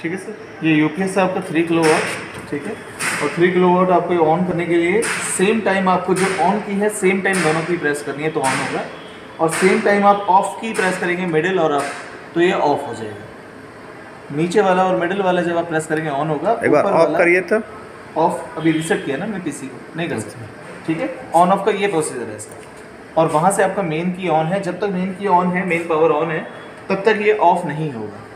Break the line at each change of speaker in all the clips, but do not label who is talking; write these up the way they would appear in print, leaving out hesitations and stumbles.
ठीक है सर, ये यूपीएस है आपका 3 किलोवाट, ठीक है। और 3 किलोवाट आपको ऑन करने के लिए सेम टाइम आपको जो ऑन की है सेम टाइम दोनों की प्रेस करनी है तो ऑन होगा, और सेम टाइम आप ऑफ की प्रेस करेंगे मिडिल और अप तो ये ऑफ हो जाएगा। नीचे वाला और मिडिल वाला जब आप प्रेस करेंगे ऑन होगा।
एक बार ऑफ करिए तो
ऑफ अभी रीसेट किया ना मैं पीसी को, नहीं कर सकता, ठीक है। ऑन ऑफ का ये प्रोसीजर है इसका, और वहाँ से आपका मेन की ऑन है, जब तक मेन की ऑन है, मेन पावर ऑन है, तब तक ये ऑफ नहीं होगा।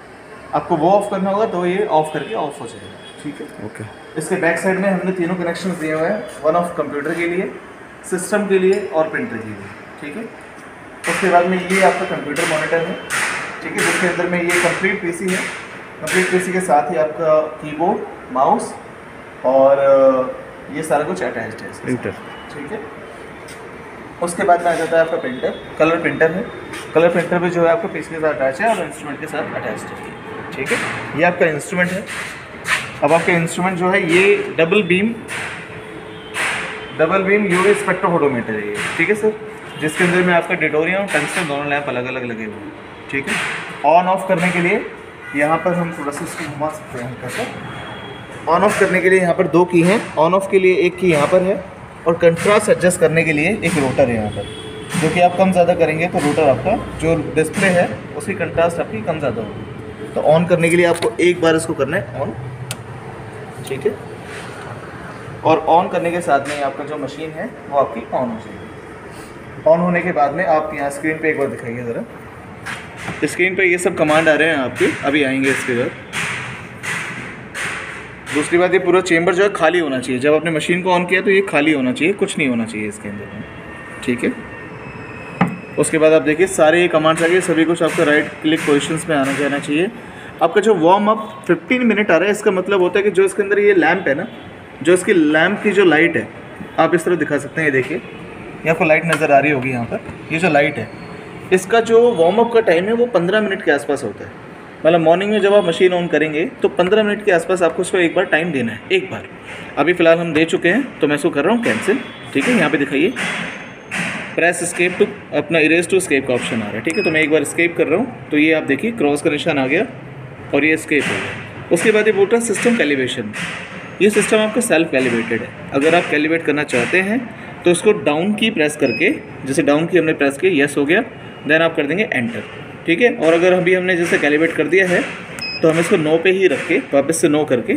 आपको वो ऑफ करना होगा तो ये ऑफ करके ऑफ हो जाएगा, ठीक है।
ओके।
इसके बैक साइड में हमने तीनों कनेक्शन दिए हुए हैं, वन ऑफ कंप्यूटर के लिए, सिस्टम के लिए और प्रिंटर के लिए, ठीक है। उसके बाद में ये आपका कंप्यूटर मॉनिटर है, ठीक है, जिसके अंदर में ये कंप्लीट पीसी है। कंप्लीट पीसी के साथ ही आपका कीबोर्ड, माउस और ये सारा कुछ अटैच्ड है प्रिंटर, ठीक है। उसके बाद में आ जाता है आपका प्रिंटर, कलर प्रिंटर है। कलर प्रिंटर भी जो है आपका पीसी के साथ अटैच है और इंस्ट्रूमेंट के साथ अटैच्ड है, ठीक है। ये आपका इंस्ट्रूमेंट है। अब आपका इंस्ट्रूमेंट जो है ये डबल बीम यूवी स्पेक्ट्रोफोटोमीटर है ये, ठीक है सर, जिसके अंदर में आपका डिटोरियम और टंगस्टन दोनों लैंप अलग अलग लगे हुए हैं, ठीक है। ऑन ऑफ करने के लिए यहाँ पर हम थोड़ा सा इसको घुमा सकते हैं हल्का सा। ऑन ऑफ करने के लिए यहाँ पर 2 की हैं। ऑन ऑफ के लिए एक की यहाँ पर है, और कंट्रास्ट एडजस्ट करने के लिए एक रोटर है यहाँ पर, जो कि आप कम ज़्यादा करेंगे तो रोटर आपका जो डिस्प्ले है उसकी कंट्रास्ट आपकी कम ज़्यादा होगी। तो ऑन करने के लिए आपको एक बार इसको करना है ऑन, ठीक है। और ऑन करने के साथ में आपका जो मशीन है वो आपकी ऑन हो जाएगी। ऑन होने के बाद में आप यहाँ स्क्रीन पे एक बार दिखाइए ज़रा, स्क्रीन पे ये सब कमांड आ रहे हैं आपके, अभी आएंगे इसके बाद। दूसरी बात, ये पूरा चेंबर जो है खाली होना चाहिए। जब आपने मशीन को ऑन किया तो ये खाली होना चाहिए, कुछ नहीं होना चाहिए इसके अंदर में, ठीक है। उसके बाद आप देखिए सारे ये कमांड्स आ गए, सभी कुछ आपका राइट क्लिक पोजीशंस में आना जाना चाहिए। आपका जो वार्म अप 15 मिनट आ रहा है, इसका मतलब होता है कि जो इसके अंदर ये लैंप है ना, जो इसकी लैंप की जो लाइट है, आप इस तरह दिखा सकते हैं, ये देखिए ये आपको लाइट नज़र आ रही होगी यहाँ पर, ये जो लाइट है इसका जो वार्म अप का टाइम है वो 15 मिनट के आसपास होता है। मतलब मॉर्निंग में जब आप मशीन ऑन करेंगे तो 15 मिनट के आसपास आपको उसको एक बार टाइम देना है, एक बार। अभी फ़िलहाल हम दे चुके हैं तो मैं इसको कर रहा हूँ कैंसिल, ठीक है। यहाँ पे दिखाइए प्रेस एस्केप टू, अपना इरेज टू एस्केप का ऑप्शन आ रहा है, ठीक है। तो मैं एक बार एस्केप कर रहा हूँ तो ये आप देखिए क्रॉस का निशान आ गया और ये एस्केप हो गया। उसके बाद ये बोल रहा है सिस्टम कैलिब्रेशन। ये सिस्टम आपका सेल्फ कैलिब्रेटेड है। अगर आप कैलिब्रेट करना चाहते हैं तो इसको डाउन की प्रेस करके, जैसे डाउन की हमने प्रेस की, यस हो गया, देन आप कर देंगे एंटर, ठीक है। और अगर अभी हमने जैसे कैलिब्रेट कर दिया है तो हम इसको नो पे ही रख के वापस से नो करके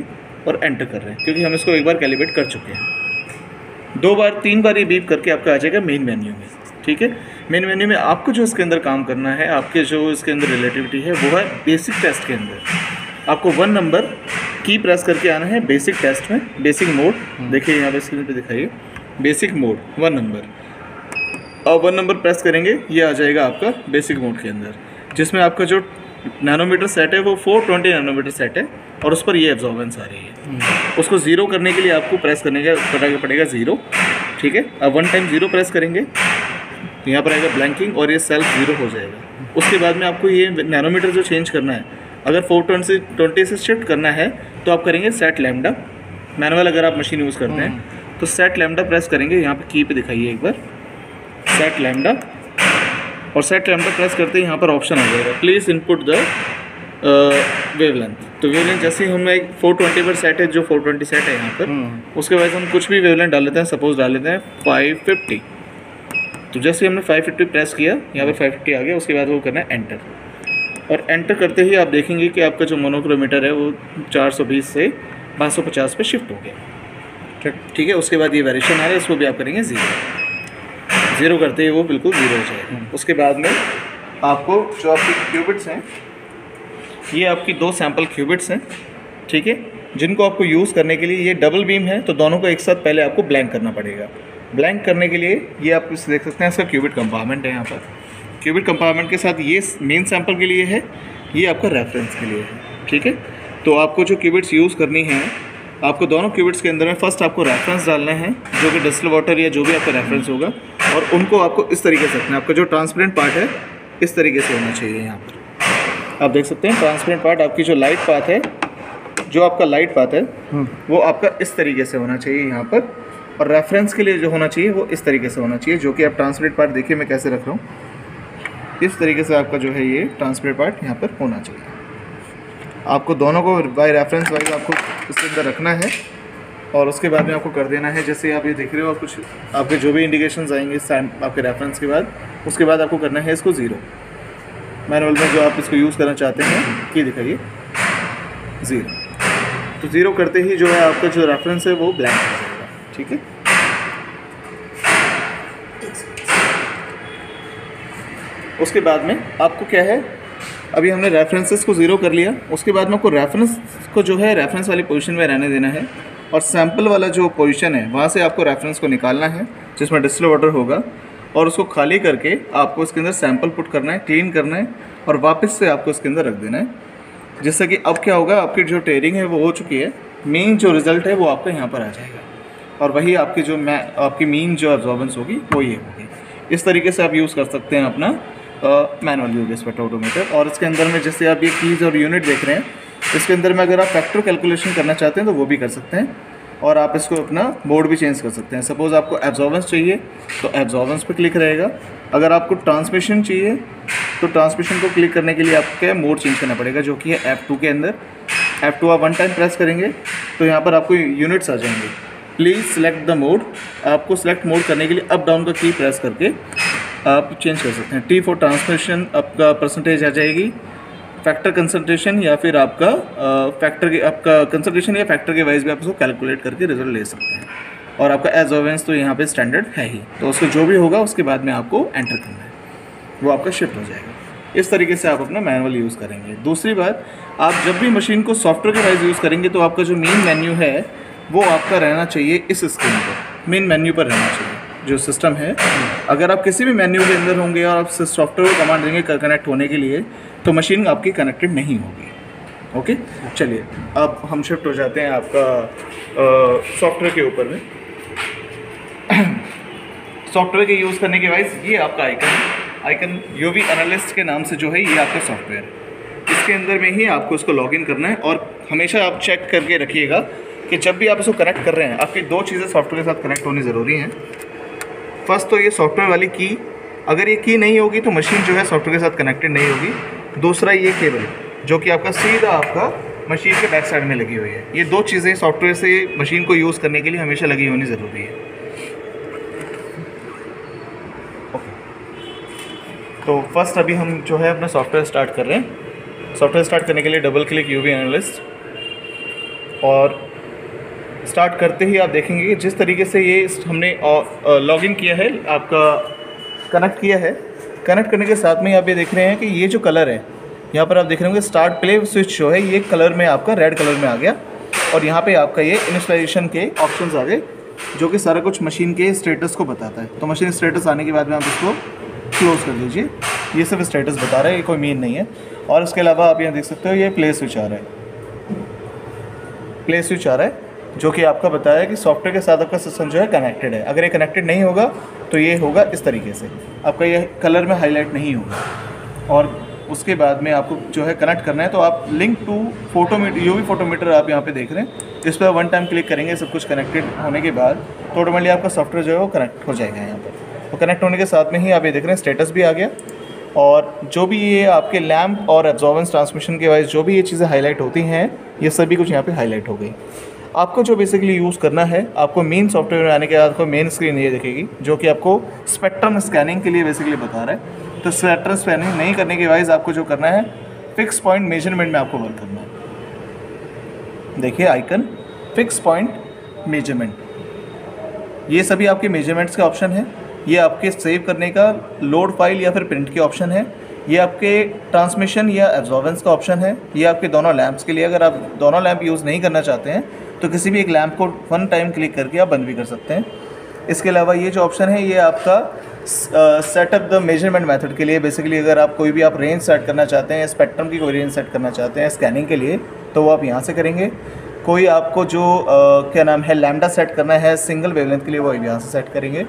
और एंटर कर रहे हैं, क्योंकि हम इसको एक बार कैलिब्रेट कर चुके हैं। 2 बार 3 बार ये बीप करके आपका आ जाएगा मेन मेन्यू में, ठीक है। मेन मेन्यू में आपको जो इसके अंदर काम करना है, आपके जो इसके अंदर रिलेटिविटी है वो है बेसिक टेस्ट के अंदर। आपको 1 नंबर की प्रेस करके आना है बेसिक टेस्ट में, बेसिक मोड, देखिए यहाँ पे स्क्रीन पे दिखाइए बेसिक मोड 1 नंबर। और 1 नंबर प्रेस करेंगे ये आ जाएगा आपका बेसिक मोड के अंदर, जिसमें आपका जो नैनोमीटर सेट है वो 420 नैनोमीटर सेट है और उस पर ये एब्जॉर्बेंस आ रही है। उसको 0 करने के लिए आपको प्रेस करने का पड़ेगा 0, ठीक है। अब 1 टाइम 0 प्रेस करेंगे तो यहाँ पर आएगा ब्लैंकिंग और ये सेल्फ 0 हो जाएगा। उसके बाद में आपको ये नैनोमीटर जो चेंज करना है, अगर 420 से शिफ्ट करना है तो आप करेंगे सेट लैम्डा। मैनुअल अगर आप मशीन यूज़ करते हैं तो सेट लैम्डा प्रेस करेंगे, यहाँ पे की पे दिखाइए एक बार सेट लैम्डा, और सेट लैम्डा प्रेस करते ही यहाँ पर ऑप्शन आ जाएगा प्लीज़ इनपुट द वेवलेंथ। तो वेवलेंथ जैसे ही हमें 420 पर सेट है, जो 420 सेट है यहाँ पर, उसके बाद हम कुछ भी वेवलेंथ डाल लेते हैं, सपोज डाल लेते हैं 550। तो जैसे हमने 550 प्रेस किया, यहाँ पर 550 आ गया। उसके बाद वो करना है एंटर, और एंटर करते ही आप देखेंगे कि आपका जो मोनोक्रोमीटर है वो 420 से 550 पे शिफ्ट हो गया, ठीक है। उसके बाद ये वेरिएशन आ रहा है, इसको भी आप करेंगे 0 करते ही वो बिल्कुल 0 हो जाएगा। उसके बाद में आपको जो आपकी क्यूबिट्स हैं, ये आपकी 2 सैम्पल क्यूबिट्स हैं, ठीक है, जिनको आपको यूज़ करने के लिए ये डबल बीम है तो दोनों को एक साथ पहले आपको ब्लैंक करना पड़ेगा। ब्लैंक करने के लिए ये आप देख सकते हैं, इसका क्यूबिट कंपार्टमेंट है यहाँ पर। क्यूबिट कंपार्टमेंट के साथ ये मेन सैम्पल के लिए है, ये आपका रेफरेंस के लिए है, ठीक है। तो आपको जो क्यूबिट्स यूज़ करनी है, आपको दोनों क्यूबिट्स के अंदर में फर्स्ट आपको रेफरेंस डालना है, जो कि डिस्टिल वाटर या जो भी आपका रेफरेंस होगा, और उनको आपको इस तरीके से रखना है। आपका जो ट्रांसपेरेंट पार्ट है इस तरीके से होना चाहिए। यहाँ पर आप देख सकते हैं ट्रांसपेरेंट पार्ट, आपकी जो लाइट पाथ है, जो आपका लाइट पाथ है वो आपका इस तरीके से होना चाहिए यहाँ पर, और रेफरेंस के लिए जो होना चाहिए वो इस तरीके से होना चाहिए, जो कि आप ट्रांसपेरेंट पार्ट देखिए मैं कैसे रख रहा हूँ, इस तरीके से आपका जो है ये ट्रांसपेरेंट पार्ट यहाँ पर होना चाहिए। आपको दोनों को बाय रेफरेंस वाइज आपको इसके अंदर रखना है और उसके बाद में आपको कर देना है, जैसे आप ये देख रहे हो, और कुछ आपके जो भी इंडिकेशंस आएंगे आपके रेफरेंस के बाद, उसके बाद आपको करना है इसको 0। मैनुअल में जो आप इसको यूज़ करना चाहते हैं की दिखाइए 0, तो 0 करते ही जो है आपका जो रेफरेंस है वो ब्लैंक हो जाएगा। ठीक है, उसके बाद में आपको क्या है, अभी हमने रेफरेंसेस को 0 कर लिया, उसके बाद में आपको रेफरेंस को जो है रेफरेंस वाली पोजीशन में रहने देना है और सैंपल वाला जो पोजीशन है वहाँ से आपको रेफरेंस को निकालना है जिसमें डिस्टिल वाटर होगा और उसको खाली करके आपको इसके अंदर सैंपल पुट करना है, क्लीन करना है और वापस से आपको इसके अंदर रख देना है, जिससे कि अब क्या होगा, आपकी जो टेयरिंग है वो हो चुकी है, मेन जो रिज़ल्ट है वो आपका यहाँ पर आ जाएगा और वही आपकी जो आपकी मेन जो एब्जॉर्बेंस होगी वो ये होगी। इस तरीके से आप यूज़ कर सकते हैं अपना मैनुअल यूज स्पेक्ट्रोमीटर। और इसके अंदर में जैसे आप ये कीज़ और यूनिट देख रहे हैं, इसके अंदर में अगर आप फैक्टर कैलकुलेशन करना चाहते हैं तो वो भी कर सकते हैं और आप इसको अपना मोड भी चेंज कर सकते हैं। सपोज़ आपको एब्जॉर्बेंस चाहिए तो एब्जॉर्बेंस पे क्लिक रहेगा, अगर आपको ट्रांसमिशन चाहिए तो ट्रांसमिशन को क्लिक करने के लिए आपको मोड चेंज करना पड़ेगा, जो कि है F2 के अंदर। F2 आप 1 टाइम प्रेस करेंगे तो यहाँ पर आपको यूनिट्स आ जाएंगे। प्लीज़ सेलेक्ट द मोड, आपको सेलेक्ट मोड करने के लिए अप डाउन का की प्रेस करके आप चेंज कर सकते हैं। T फॉर ट्रांसमिशन आपका परसेंटेज आ जाएगी, फैक्टर कंसंट्रेशन या फिर आपका फैक्टर के आपका कंसंट्रेशन या फैक्टर के वाइज भी आप उसको कैलकुलेट करके रिजल्ट ले सकते हैं। और आपका एब्जॉर्बेंस तो यहाँ पे स्टैंडर्ड है ही, तो उसको जो भी होगा उसके बाद में आपको एंटर करना है, वो आपका शिफ्ट हो जाएगा। इस तरीके से आप अपना मैनुअल यूज़ करेंगे। दूसरी बात, आप जब भी मशीन को सॉफ्टवेयर के वाइज यूज़ करेंगे तो आपका जो मेन मेन्यू है वो आपका रहना चाहिए इस स्क्रीन पर, मेन मेन्यू पर रहना चाहिए जो सिस्टम है। अगर आप किसी भी मेन्यू के अंदर होंगे और आप सॉफ्टवेयर को कमांड देंगे कनेक्ट होने के लिए तो मशीन आपकी कनेक्टेड नहीं होगी। ओके, चलिए अब हम शिफ्ट हो जाते हैं आपका सॉफ्टवेयर के ऊपर में। सॉफ्टवेयर के यूज़ करने के वाइज ये आपका आइकन यूवी एनालिस्ट के नाम से जो है ये आपका सॉफ्टवेयर, इसके अंदर में ही आपको इसको लॉगिन करना है। और हमेशा आप चेक करके रखिएगा कि जब भी आप इसको कनेक्ट कर रहे हैं आपकी 2 चीज़ें सॉफ्टवेयर के साथ कनेक्ट होनी ज़रूरी हैं। फर्स्ट तो ये सॉफ्टवेयर वाली की, अगर ये की नहीं होगी तो मशीन जो है सॉफ्टवेयर के साथ कनेक्टेड नहीं होगी। दूसरा ये केबल जो कि आपका सीधा आपका मशीन के बैक साइड में लगी हुई है। ये 2 चीज़ें सॉफ्टवेयर से मशीन को यूज़ करने के लिए हमेशा लगी होनी ज़रूरी है। ओके, तो फर्स्ट अभी हम जो है अपना सॉफ्टवेयर स्टार्ट कर रहे हैं। सॉफ्टवेयर स्टार्ट करने के लिए डबल क्लिक यूवी एनालिस्ट, और स्टार्ट करते ही आप देखेंगे कि जिस तरीके से ये हमने लॉगिन किया है, आपका कनेक्ट किया है, कनेक्ट करने के साथ में आप ये देख रहे हैं कि ये जो कलर है यहाँ पर आप देख रहे होंगे स्टार्ट प्ले स्विच जो है ये कलर में आपका रेड कलर में आ गया और यहाँ पे आपका ये इनिशियलाइजेशन के ऑप्शंस आ गए जो कि सारा कुछ मशीन के स्टेटस को बताता है। तो मशीन स्टेटस आने के बाद में आप इसको क्लोज कर दीजिए, ये सिर्फ स्टेटस बता रहा है, ये कोई मेन नहीं है। और इसके अलावा आप यहाँ देख सकते हो ये प्ले स्विच आ रहा है, प्ले स्विच आ रहा है जो कि आपका बताया कि सॉफ्टवेयर के साथ आपका सिस्टम जो है कनेक्टेड है। अगर ये कनेक्टेड नहीं होगा तो ये होगा इस तरीके से, आपका ये कलर में हाईलाइट नहीं होगा। और उसके बाद में आपको जो है कनेक्ट करना है तो आप link to photometer, UV photometer आप यहाँ पे देख रहे हैं, इस पर 1 टाइम क्लिक करेंगे। सब कुछ कनेक्टेड होने के बाद तो ऑटोमेटिकली आपका सॉफ्टवेयर जो है वो कनेक्ट हो जाएगा यहाँ पर। तो कनेक्ट होने के साथ में ही आप ये देख रहे हैं स्टेटस भी आ गया, और जो भी ये आपके लैम्प और एब्जॉर्बेंस ट्रांसमिशन के वाइज जो भी ये चीज़ें हाईलाइट होती हैं ये सभी कुछ यहाँ पे हाईलाइट हो गई। आपको जो बेसिकली यूज़ करना है, आपको मेन सॉफ्टवेयर में आने के बाद आपको मेन स्क्रीन ये दिखेगी जो कि आपको स्पेक्ट्रम स्कैनिंग के लिए बेसिकली बता रहा है। तो स्पेक्ट्रम स्कैनिंग नहीं करने के वाइज आपको जो करना है फिक्स पॉइंट मेजरमेंट में आपको वर्क करना है। देखिए आइकन फिक्स पॉइंट मेजरमेंट, ये सभी आपके मेजरमेंट्स के ऑप्शन है। ये आपके सेव करने का लोड फाइल या फिर प्रिंट के ऑप्शन है। ये आपके ट्रांसमिशन या एब्जॉर्बेंस का ऑप्शन है। ये आपके दोनों लैंप्स के लिए, अगर आप दोनों लैंप यूज़ नहीं करना चाहते हैं तो किसी भी एक लैंप को 1 टाइम क्लिक करके आप बंद भी कर सकते हैं। इसके अलावा ये जो ऑप्शन है ये आपका सेटअप द मेजरमेंट मेथड के लिए, बेसिकली अगर आप कोई भी आप रेंज सेट करना चाहते हैं, स्पेक्ट्रम की कोई रेंज सेट करना चाहते हैं स्कैनिंग के लिए तो वो आप यहाँ से करेंगे। कोई आपको जो क्या नाम है लैम्डा सेट करना है सिंगल वेवलेंथ के लिए वो यहाँ से सेट करेंगे।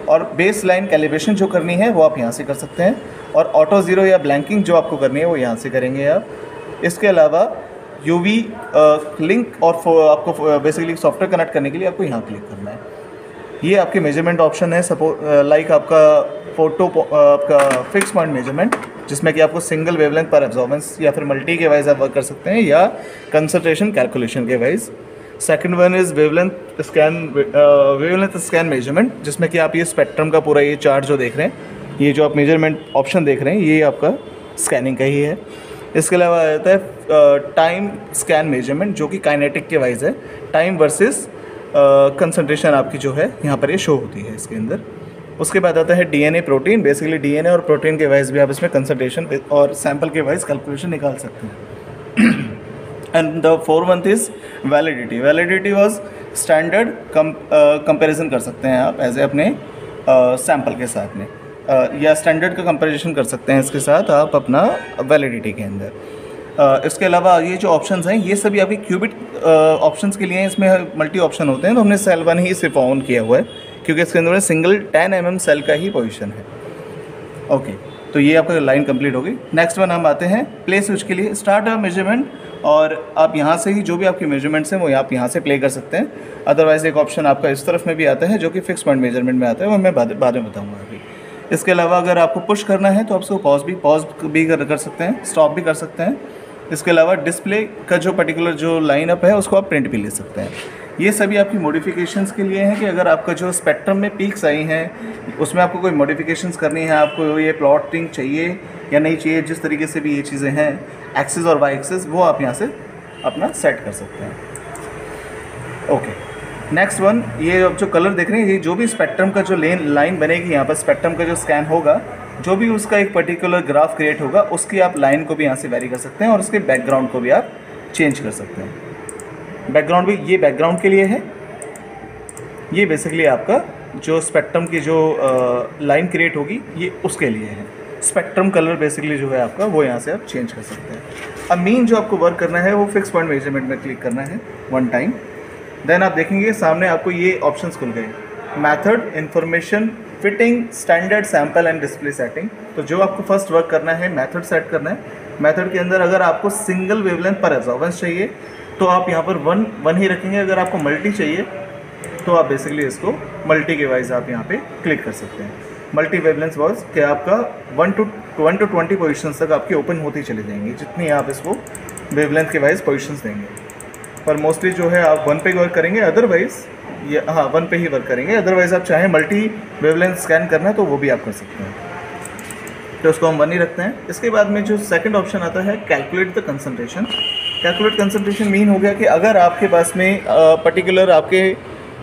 और बेस लाइन कैलिब्रेशन जो करनी है वो आप यहाँ से कर सकते हैं। और ऑटो ज़ीरो या ब्लैंकिंग जो आपको करनी है वो यहाँ से करेंगे आप। इसके अलावा यूवी लिंक और आपको बेसिकली सॉफ्टवेयर कनेक्ट करने के लिए आपको यहाँ क्लिक करना है। ये आपके मेजरमेंट ऑप्शन है। सपोज लाइक आपका फोटो आपका फिक्स पॉइंट मेजरमेंट, जिसमें कि आपको सिंगल वेवलेंथ पर एब्जॉर्बेंस या फिर मल्टी के वाइज आप वर्क कर सकते हैं या कंसंट्रेशन कैलकुलेशन के wise. Second one is wavelength scan measurement, जिसमें कि आप ये स्पेक्ट्रम का पूरा ये चार्ट जो देख रहे हैं, ये जो आप मेजरमेंट ऑप्शन देख रहे हैं, ये आपका स्कैनिंग का ही है। इसके अलावा आता है टाइम स्कैन मेजरमेंट, जो कि काइनेटिक के वाइज है, टाइम वर्सेस कंसंट्रेशन आपकी जो है यहाँ पर ये शो होती है इसके अंदर। उसके बाद आता है डीएनए प्रोटीन, बेसिकली डीएनए और प्रोटीन के वाइज भी आप इसमें कंसंट्रेशन और सैंपल के वाइज कैलकुलेशन निकाल सकते हैं। And the four one is validity. Validity was standard comparison कर सकते हैं आप एज ए अपने सैंपल के साथ में, या स्टैंडर्ड का कंपैरिजन कर सकते हैं इसके साथ आप अपना वैलिडिटी के अंदर। इसके अलावा ये जो ऑप्शंस हैं ये सभी आपकी क्यूबिट ऑप्शंस के लिए हैं, इसमें मल्टी ऑप्शन होते हैं, तो हमने सेल 1 ही सिर्फ ऑन किया हुआ है क्योंकि इसके अंदर सिंगल 10 mm सेल का ही पोजीशन है। ओके, तो ये आपका लाइन कंप्लीट होगी। नेक्स्ट वन हम आते हैं प्ले स्विच के लिए। स्टार्ट अ मेजरमेंट, और आप यहाँ से ही जो भी आपकी मेजरमेंट्स हैं वो आप यहाँ से प्ले कर सकते हैं। अदरवाइज़ एक ऑप्शन आपका इस तरफ में भी आता है जो कि फिक्स पॉइंट मेजरमेंट में आता है, वो मैं बाद में बताऊँगा अभी। इसके अलावा अगर आपको पुश करना है तो आप उसको पॉज भी कर सकते हैं, स्टॉप भी कर सकते हैं। इसके अलावा डिस्प्ले का जो पर्टिकुलर जो लाइनअप है उसको आप प्रिंट भी ले सकते हैं। ये सभी आपकी मॉडिफिकेशंस के लिए हैं कि अगर आपका जो स्पेक्ट्रम में पीक्स आई हैं उसमें आपको कोई मॉडिफिकेशंस करनी है, आपको ये प्लॉटिंग चाहिए या नहीं चाहिए, जिस तरीके से भी ये चीज़ें हैं एक्सिस और वाई एक्सिस, वो आप यहाँ से अपना सेट कर सकते हैं। ओके, नेक्स्ट वन, ये अब जो कलर देख रहे हैं, ये जो भी स्पेक्ट्रम का जो लाइन बनेगी यहाँ पर, स्पेक्ट्रम का जो स्कैन होगा, जो भी उसका एक पर्टिकुलर ग्राफ क्रिएट होगा उसकी आप लाइन को भी यहाँ से वेरी कर सकते हैं और उसके बैकग्राउंड को भी आप चेंज कर सकते हैं। बैकग्राउंड भी ये बैकग्राउंड के लिए है, ये बेसिकली आपका जो स्पेक्ट्रम की जो लाइन क्रिएट होगी ये उसके लिए है। स्पेक्ट्रम कलर बेसिकली जो है आपका वो यहाँ से आप चेंज कर सकते हैं। अब मेन जो आपको वर्क करना है वो फिक्स पॉइंट मेजरमेंट में क्लिक करना है 1 टाइम। देन आप देखेंगे सामने आपको ये ऑप्शंस खुल गए, method, information, fitting, standard, sample and display setting. तो जो आपको फर्स्ट वर्क करना है मेथड सेट करना है। मेथड के अंदर अगर आपको सिंगल वेवलेंथ पर एब्जॉर्बेंस चाहिए तो आप यहाँ पर 1 ही रखेंगे। अगर आपको मल्टी चाहिए तो आप बेसिकली इसको मल्टी के वाइज आप यहाँ पे क्लिक कर सकते हैं। मल्टी वेवलेंथ वाइज कि आपका 1 to 20 पोजीशंस तक आपकी ओपन होती चली जाएंगी जितनी आप इसको वेवलेंथ के वाइज पोजीशंस देंगे। पर मोस्टली जो है आप 1 पे वर्क करेंगे, अदरवाइज़ ये 1 पे ही वर्क करेंगे। अदरवाइज़ आप चाहें मल्टी वेवलेंथ स्कैन करना है तो वो भी आप कर सकते हैं, तो उसको हम 1 ही रखते हैं। इसके बाद में जो सेकंड ऑप्शन आता है calculate the concentration. Calculate concentration mean हो गया कि अगर आपके पास में पर्टिकुलर आपके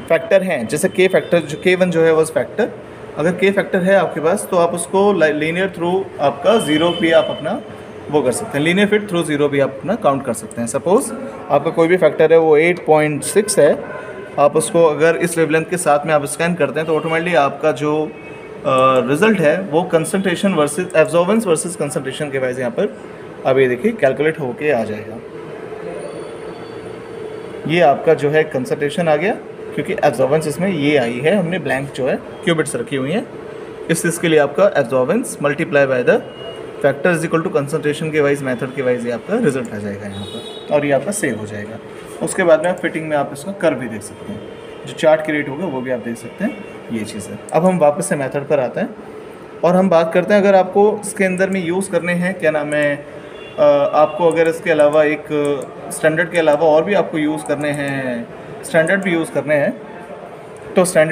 फैक्टर हैं, जैसे के फैक्टर, जो K1 जो है वो फैक्टर, अगर के फैक्टर है आपके पास तो आप उसको लीनियर थ्रू आपका 0 भी आप अपना वो कर सकते हैं, लीनियर फिट थ्रू 0 भी आप अपना काउंट कर सकते हैं। सपोज़ आपका कोई भी फैक्टर है वो 8.6 है, आप उसको अगर इस वेवलेंथ के साथ में आप स्कैन करते हैं तो ऑटोमेटिकली आपका जो रिज़ल्ट है वो concentration versus absorbance versus concentration के वाइज यहाँ पर अब ये देखिए कैलकुलेट होके आ जाएगा। ये आपका जो है कंसंट्रेशन आ गया क्योंकि एब्जॉर्बेंस इसमें ये आई है, हमने ब्लैंक जो है क्यूबिट्स रखी हुई हैं। इसके लिए आपका absorbance multiply by the factor is equal to concentration के वाइज, मेथड के वाइज ये आपका रिजल्ट आ जाएगा यहाँ पर और ये आपका सेव हो जाएगा। उसके बाद में आप फिटिंग में आप इसका कर्व भी देख सकते हैं, जो चार्ट क्रिएट होगा वो भी आप देख सकते हैं, ये चीज़ है। अब हम वापस से मेथड पर आते हैं और हम बात करते हैं अगर आपको इसके अंदर में यूज़ करने हैं, क्या नाम है, आपको अगर इसके अलावा एक स्टैंडर्ड के अलावा और भी आपको यूज़ करने हैं, स्टैंडर्ड भी यूज़ करने हैं तो स्टैंडर्ड